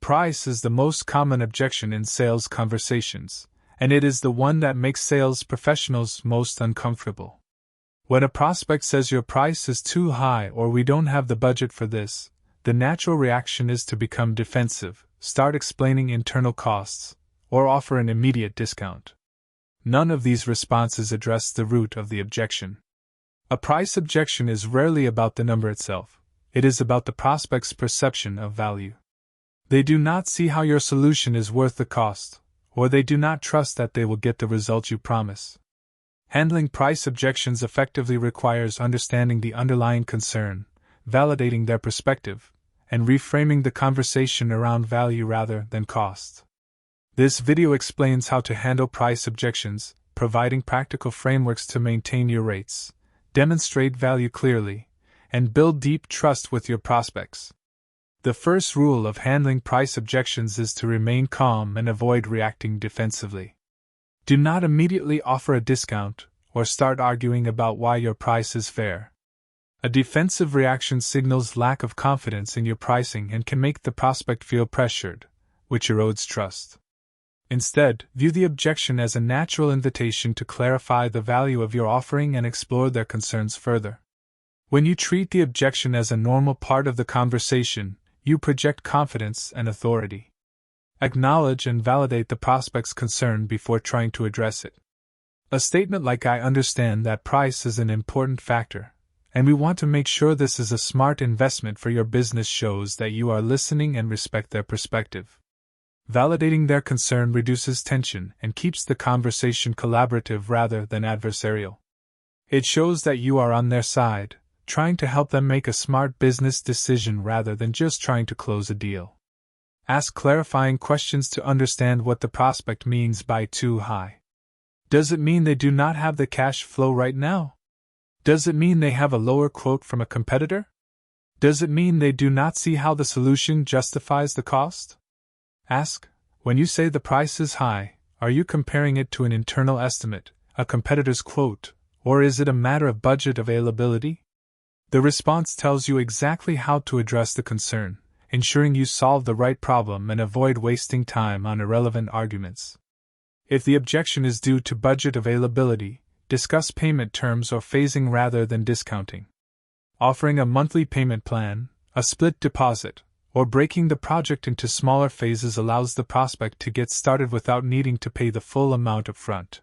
Price is the most common objection in sales conversations, and it is the one that makes sales professionals most uncomfortable. When a prospect says your price is too high or we don't have the budget for this, the natural reaction is to become defensive, start explaining internal costs, or offer an immediate discount. None of these responses address the root of the objection. A price objection is rarely about the number itself, it is about the prospect's perception of value. They do not see how your solution is worth the cost, or they do not trust that they will get the result you promise. Handling price objections effectively requires understanding the underlying concern, validating their perspective, and reframing the conversation around value rather than cost. This video explains how to handle price objections, providing practical frameworks to maintain your rates, demonstrate value clearly, and build deep trust with your prospects. The first rule of handling price objections is to remain calm and avoid reacting defensively. Do not immediately offer a discount or start arguing about why your price is fair. A defensive reaction signals lack of confidence in your pricing and can make the prospect feel pressured, which erodes trust. Instead, view the objection as a natural invitation to clarify the value of your offering and explore their concerns further. When you treat the objection as a normal part of the conversation, you project confidence and authority. Acknowledge and validate the prospect's concern before trying to address it. A statement like "I understand that price is an important factor, and we want to make sure this is a smart investment for your business" shows that you are listening and respect their perspective. Validating their concern reduces tension and keeps the conversation collaborative rather than adversarial. It shows that you are on their side, trying to help them make a smart business decision rather than just trying to close a deal. Ask clarifying questions to understand what the prospect means by too high. Does it mean they do not have the cash flow right now? Does it mean they have a lower quote from a competitor? Does it mean they do not see how the solution justifies the cost? Ask, when you say the price is high, are you comparing it to an internal estimate, a competitor's quote, or is it a matter of budget availability? The response tells you exactly how to address the concern, ensuring you solve the right problem and avoid wasting time on irrelevant arguments. If the objection is due to budget availability, discuss payment terms or phasing rather than discounting. Offering a monthly payment plan, a split deposit, or breaking the project into smaller phases allows the prospect to get started without needing to pay the full amount up front.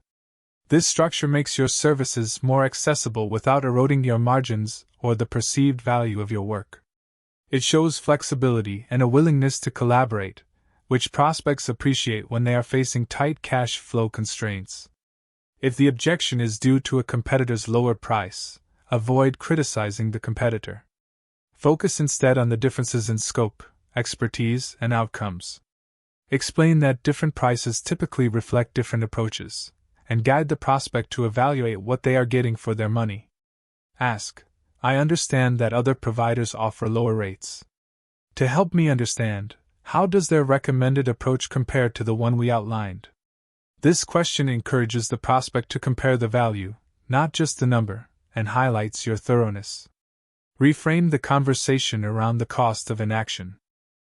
This structure makes your services more accessible without eroding your margins or the perceived value of your work. It shows flexibility and a willingness to collaborate, which prospects appreciate when they are facing tight cash flow constraints. If the objection is due to a competitor's lower price, avoid criticizing the competitor. Focus instead on the differences in scope, expertise, and outcomes. Explain that different prices typically reflect different approaches, and guide the prospect to evaluate what they are getting for their money. Ask, I understand that other providers offer lower rates. To help me understand, how does their recommended approach compare to the one we outlined? This question encourages the prospect to compare the value, not just the number, and highlights your thoroughness. Reframe the conversation around the cost of inaction.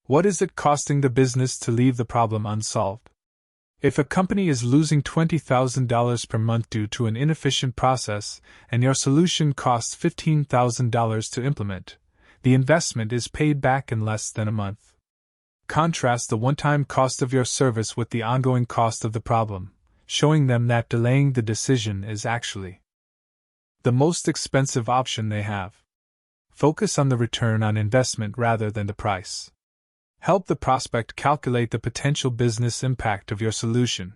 What is it costing the business to leave the problem unsolved? If a company is losing $20,000 per month due to an inefficient process and your solution costs $15,000 to implement, the investment is paid back in less than a month. Contrast the one-time cost of your service with the ongoing cost of the problem, showing them that delaying the decision is actually the most expensive option they have. Focus on the return on investment rather than the price. Help the prospect calculate the potential business impact of your solution.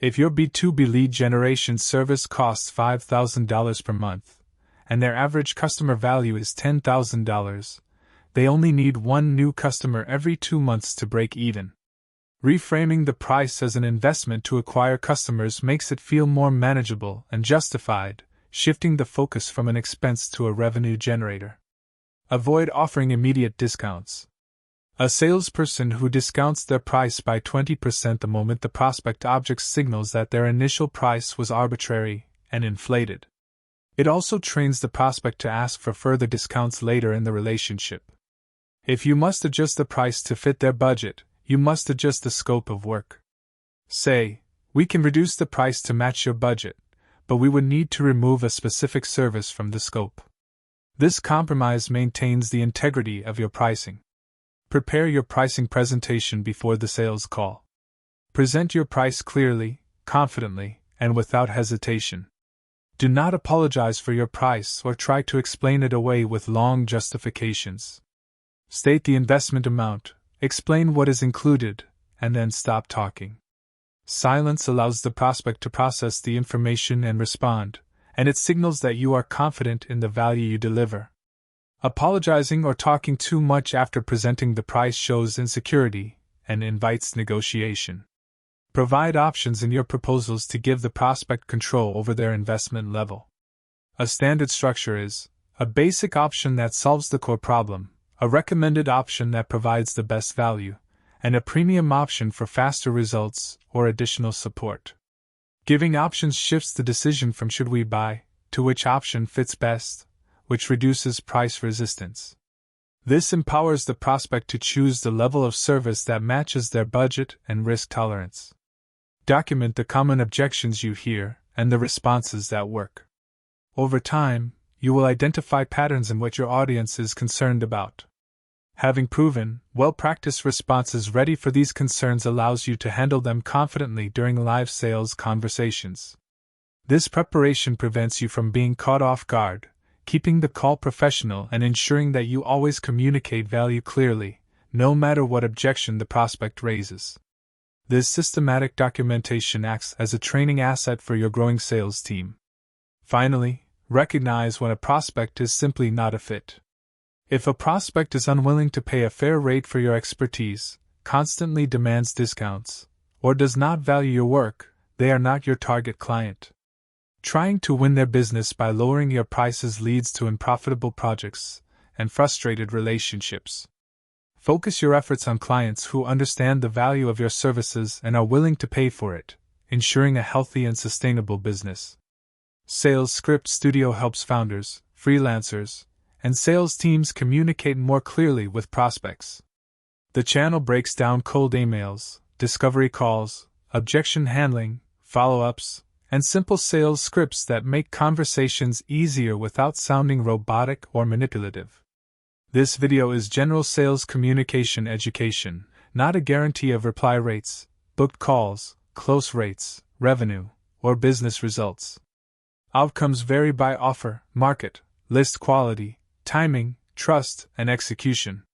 If your B2B lead generation service costs $5,000 per month, and their average customer value is $10,000, they only need one new customer every 2 months to break even. Reframing the price as an investment to acquire customers makes it feel more manageable and justified, shifting the focus from an expense to a revenue generator. Avoid offering immediate discounts. A salesperson who discounts their price by 20% the moment the prospect objects signals that their initial price was arbitrary and inflated. It also trains the prospect to ask for further discounts later in the relationship. If you must adjust the price to fit their budget, you must adjust the scope of work. Say, we can reduce the price to match your budget, but we would need to remove a specific service from the scope. This compromise maintains the integrity of your pricing. Prepare your pricing presentation before the sales call. Present your price clearly, confidently, and without hesitation. Do not apologize for your price or try to explain it away with long justifications. State the investment amount, explain what is included, and then stop talking. Silence allows the prospect to process the information and respond, and it signals that you are confident in the value you deliver. Apologizing or talking too much after presenting the price shows insecurity and invites negotiation. Provide options in your proposals to give the prospect control over their investment level. A standard structure is a basic option that solves the core problem, a recommended option that provides the best value, and a premium option for faster results or additional support. Giving options shifts the decision from should we buy to which option fits best, which reduces price resistance. This empowers the prospect to choose the level of service that matches their budget and risk tolerance. Document the common objections you hear and the responses that work. Over time, you will identify patterns in what your audience is concerned about. Having proven, well-practiced responses ready for these concerns allows you to handle them confidently during live sales conversations. This preparation prevents you from being caught off guard, keeping the call professional and ensuring that you always communicate value clearly, no matter what objection the prospect raises. This systematic documentation acts as a training asset for your growing sales team. Finally, recognize when a prospect is simply not a fit. If a prospect is unwilling to pay a fair rate for your expertise, constantly demands discounts, or does not value your work, they are not your target client. Trying to win their business by lowering your prices leads to unprofitable projects and frustrated relationships. Focus your efforts on clients who understand the value of your services and are willing to pay for it, ensuring a healthy and sustainable business. Sales Script Studio helps founders, freelancers, and sales teams communicate more clearly with prospects. The channel breaks down cold emails, discovery calls, objection handling, follow-ups, and simple sales scripts that make conversations easier without sounding robotic or manipulative. This video is general sales communication education, not a guarantee of reply rates, booked calls, close rates, revenue, or business results. Outcomes vary by offer, market, list quality, timing, trust, and execution.